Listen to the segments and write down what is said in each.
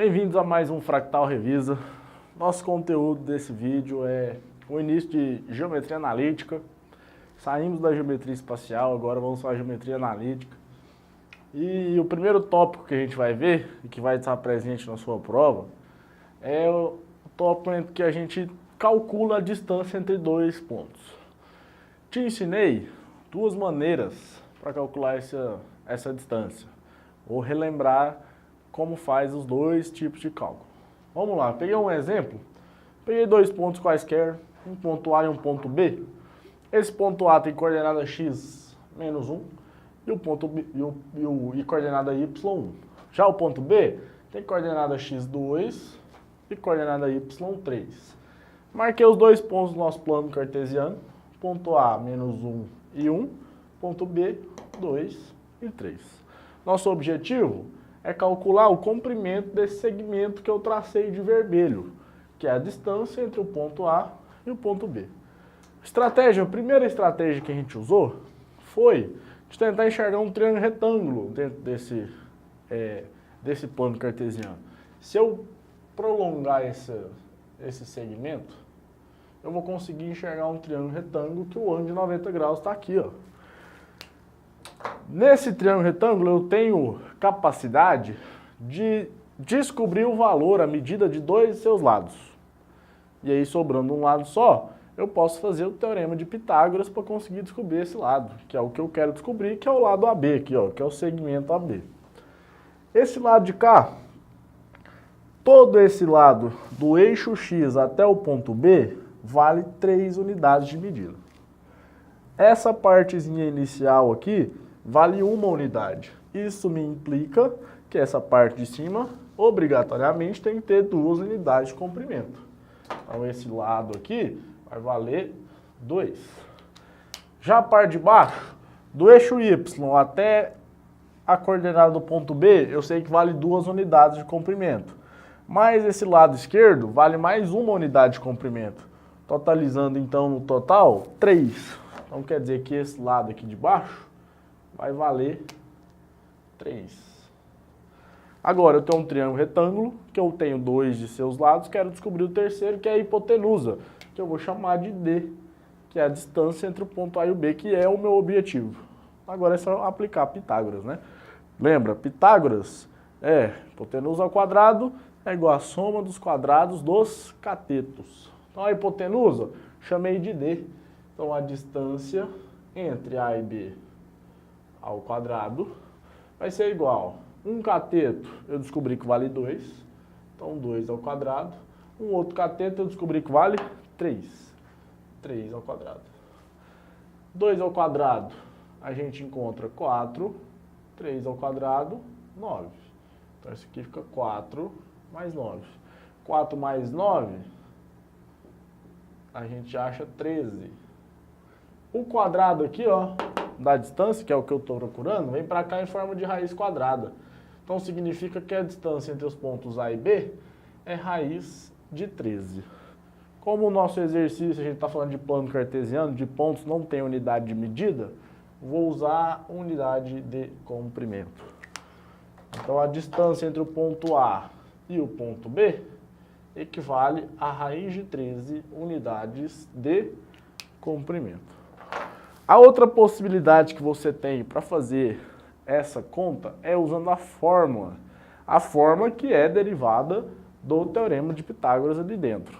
Bem-vindos a mais um Fractal Revisa. Nosso conteúdo desse vídeo é o início de geometria analítica. Saímos da geometria espacial, agora vamos para a geometria analítica. E o primeiro tópico que a gente vai ver, e que vai estar presente na sua prova, é o tópico em que a gente calcula a distância entre dois pontos. Te ensinei duas maneiras para calcular essa distância. Vou relembrar como faz os dois tipos de cálculo. Vamos lá, peguei um exemplo. Peguei dois pontos quaisquer, um ponto A e um ponto B. Esse ponto A tem coordenada x menos 1 e o ponto B, e coordenada y1. Já o ponto B tem coordenada x2 e coordenada y3. Marquei os dois pontos do nosso plano cartesiano. Ponto A, menos 1 e 1. Ponto B, 2 e 3. Nosso objetivo é calcular o comprimento desse segmento que eu tracei de vermelho, que é a distância entre o ponto A e o ponto B. A primeira estratégia que a gente usou foi de tentar enxergar um triângulo retângulo dentro desse plano cartesiano. Se eu prolongar esse segmento, eu vou conseguir enxergar um triângulo retângulo que o ângulo de 90 graus está aqui, ó. Nesse triângulo retângulo eu tenho capacidade de descobrir o valor, a medida de dois de seus lados. E aí, sobrando um lado só, eu posso fazer o teorema de Pitágoras para conseguir descobrir esse lado, que é o que eu quero descobrir, que é o lado AB aqui, ó, que é o segmento AB. Esse lado de cá, todo esse lado do eixo X até o ponto B, vale 3 unidades de medida. Essa partezinha inicial aqui vale 1 unidade. Isso me implica que essa parte de cima, obrigatoriamente, tem que ter 2 unidades de comprimento. Então, esse lado aqui vai valer 2. Já a parte de baixo, do eixo Y até a coordenada do ponto B, eu sei que vale 2 unidades de comprimento. Mas esse lado esquerdo vale mais 1 unidade de comprimento. Totalizando, então, no total, 3. Então, quer dizer que esse lado aqui de baixo vai valer 3. Agora, eu tenho um triângulo retângulo, que eu tenho 2 de seus lados, quero descobrir o terceiro, que é a hipotenusa, que eu vou chamar de D, que é a distância entre o ponto A e o B, que é o meu objetivo. Agora é só aplicar Pitágoras, né? Lembra, Pitágoras é hipotenusa ao quadrado é igual a soma dos quadrados dos catetos. Então, a hipotenusa, chamei de D. Então, a distância entre A e B ao quadrado vai ser igual. Um cateto eu descobri que vale 2, então 2 ao quadrado. Um outro cateto eu descobri que vale 3, 3 ao quadrado. 2 ao quadrado a gente encontra 4, 3 ao quadrado, 9. Então isso aqui fica 4 mais 9. 4 mais 9, a gente acha 13. O quadrado aqui, ó, da distância, que é o que eu estou procurando, vem para cá em forma de raiz quadrada. Então, significa que a distância entre os pontos A e B é raiz de 13. Como o nosso exercício, a gente está falando de plano cartesiano, de pontos não tem unidade de medida, vou usar unidade de comprimento. Então, a distância entre o ponto A e o ponto B equivale a raiz de 13 unidades de comprimento. A outra possibilidade que você tem para fazer essa conta é usando a fórmula que é derivada do teorema de Pitágoras ali dentro.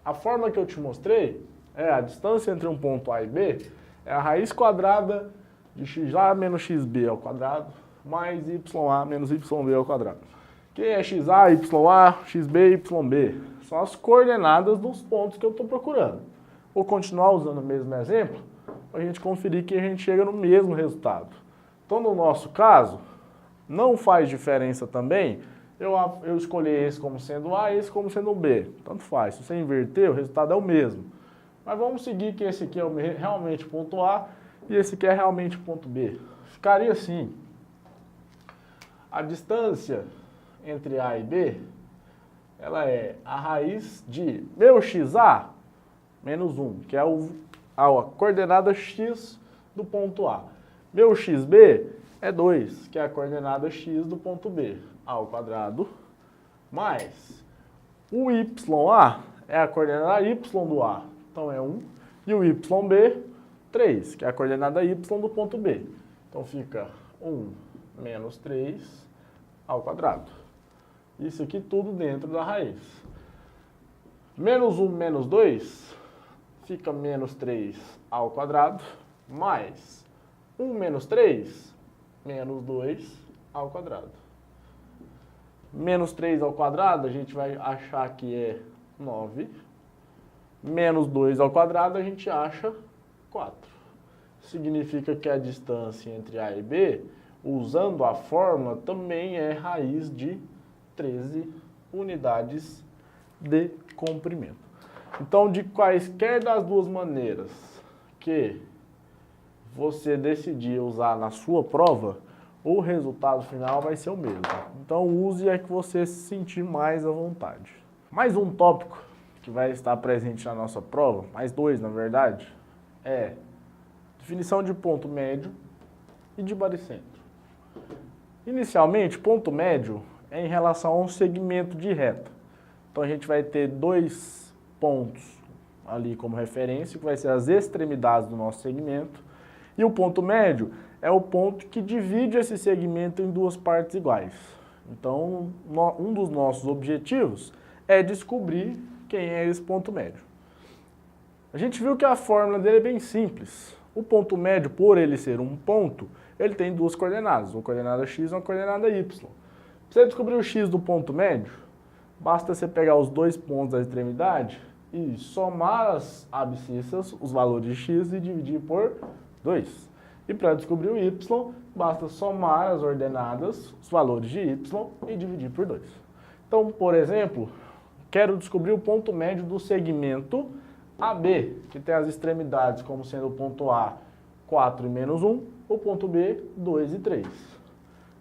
A fórmula que eu te mostrei é a distância entre um ponto A e B, é a raiz quadrada de xa menos xb ao quadrado, mais ya menos yb ao quadrado. Que é xa, ya, xb, yb. São as coordenadas dos pontos que eu estou procurando. Vou continuar usando o mesmo exemplo, para a gente conferir que a gente chega no mesmo resultado. Então, no nosso caso, não faz diferença também eu escolher esse como sendo A e esse como sendo B. Tanto faz. Se você inverter, o resultado é o mesmo. Mas vamos seguir que esse aqui é realmente o ponto A e esse aqui é realmente o ponto B. Ficaria assim. A distância entre A e B, ela é a raiz de meu xa menos 1, que é a coordenada x do ponto A. Meu xb é 2, que é a coordenada x do ponto B, ao quadrado, mais o YA é a coordenada Y do A, então é 1, e o YB, 3, que é a coordenada Y do ponto B. Então fica 1 menos 3 ao quadrado. Isso aqui tudo dentro da raiz. Menos 1 menos 2 fica menos 3 ao quadrado, mais 1 menos 3, menos 2 ao quadrado. Menos 3 ao quadrado, a gente vai achar que é 9. Menos 2 ao quadrado, a gente acha 4. Significa que a distância entre A e B, usando a fórmula, também é raiz de 13 unidades de comprimento. Então, de quaisquer das duas maneiras que você decidir usar na sua prova, o resultado final vai ser o mesmo. Então, use a que você se sentir mais à vontade. Mais um tópico que vai estar presente na nossa prova, mais dois na verdade, é definição de ponto médio e de baricentro. Inicialmente, ponto médio é em relação a um segmento de reta. Então a gente vai ter dois pontos ali como referência, que vai ser as extremidades do nosso segmento, e o ponto médio é o ponto que divide esse segmento em duas partes iguais. Então, um dos nossos objetivos é descobrir quem é esse ponto médio. A gente viu que a fórmula dele é bem simples. O ponto médio, por ele ser um ponto, ele tem duas coordenadas, uma coordenada x e uma coordenada y. Para você descobrir o x do ponto médio, basta você pegar os dois pontos da extremidade e somar as abscissas, os valores de x, e dividir por 2. E para descobrir o y, basta somar as ordenadas, os valores de y, e dividir por 2. Então, por exemplo, quero descobrir o ponto médio do segmento AB, que tem as extremidades como sendo o ponto A 4 e menos 1, o ponto B 2 e 3.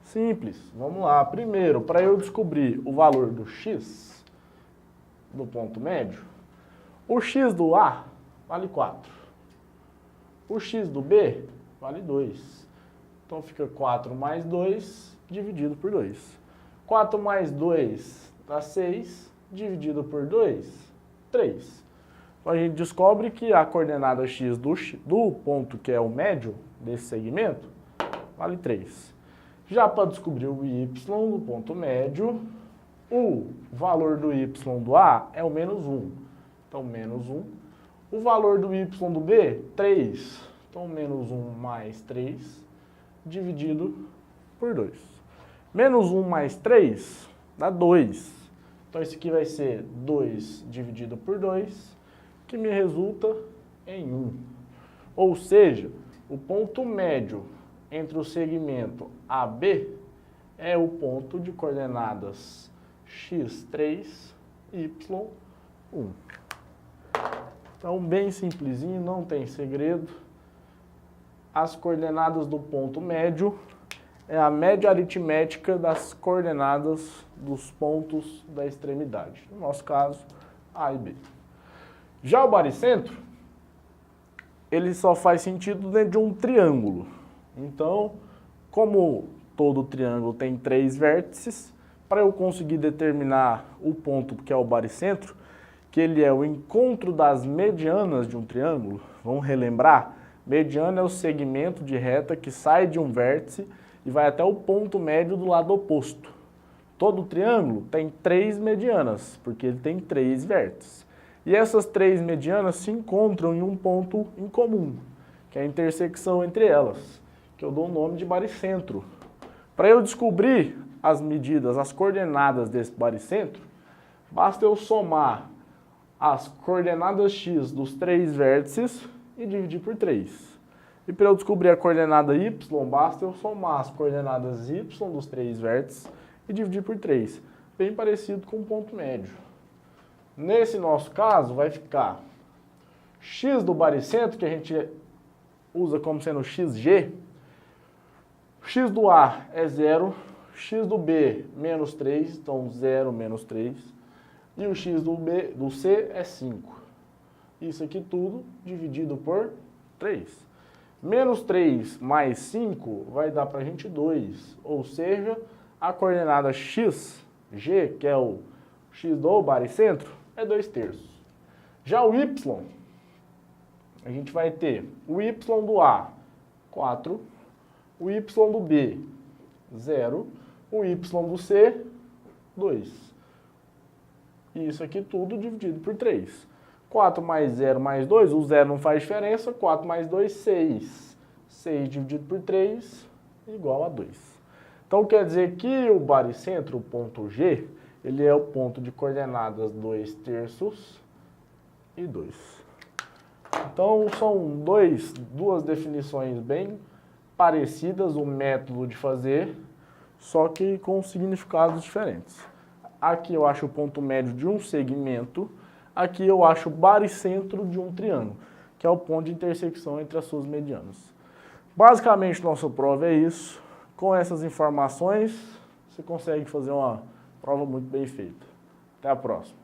Simples, vamos lá. Primeiro, para eu descobrir o valor do x, do ponto médio, o x do A vale 4. O x do B vale 2. Então fica 4 mais 2 dividido por 2. 4 mais 2 dá 6, dividido por 2, 3. Então a gente descobre que a coordenada x do ponto que é o médio desse segmento vale 3. Já para descobrir o y do ponto médio, o valor do y do A é o menos 1. Então, menos 1. O valor do y do B, 3. Então, menos 1 mais 3, dividido por 2. Menos 1 mais 3 dá 2. Então, esse aqui vai ser 2 dividido por 2, que me resulta em 1. Ou seja, o ponto médio entre o segmento AB é o ponto de coordenadas x3, y1. Então, bem simplesinho, não tem segredo. As coordenadas do ponto médio é a média aritmética das coordenadas dos pontos da extremidade. No nosso caso, A e B. Já o baricentro, ele só faz sentido dentro de um triângulo. Então, como todo triângulo tem 3 vértices, para eu conseguir determinar o ponto que é o baricentro, que ele é o encontro das medianas de um triângulo, vamos relembrar, mediana é o segmento de reta que sai de um vértice e vai até o ponto médio do lado oposto. Todo triângulo tem 3 medianas, porque ele tem 3 vértices. E essas 3 medianas se encontram em um ponto em comum, que é a intersecção entre elas, que eu dou o nome de baricentro. Para eu descobrir as medidas, as coordenadas desse baricentro, basta eu somar as coordenadas x dos 3 vértices e dividir por 3. E para eu descobrir a coordenada y, basta eu somar as coordenadas y dos 3 vértices e dividir por 3. Bem parecido com o ponto médio. Nesse nosso caso, vai ficar x do baricentro, que a gente usa como sendo xg. X do A é 0, x do B menos 3, então 0 menos 3. E o x do C é 5. Isso aqui tudo dividido por 3. Menos 3 mais 5 vai dar para a gente 2. Ou seja, a coordenada x G, que é o x do baricentro, é 2/3. Já o Y, a gente vai ter o Y do A, 4, o Y do B, 0, o Y do C, 2. E isso aqui tudo dividido por 3. 4 mais 0 mais 2, o 0 não faz diferença, 4 mais 2, 6. 6 dividido por 3, igual a 2. Então quer dizer que o baricentro, o ponto G, ele é o ponto de coordenadas 2/3 e 2. Então são duas definições bem parecidas, o método de fazer, só que com significados diferentes. Aqui eu acho o ponto médio de um segmento, aqui eu acho o baricentro de um triângulo, que é o ponto de intersecção entre as suas medianas. Basicamente, nossa prova é isso. Com essas informações, você consegue fazer uma prova muito bem feita. Até a próxima.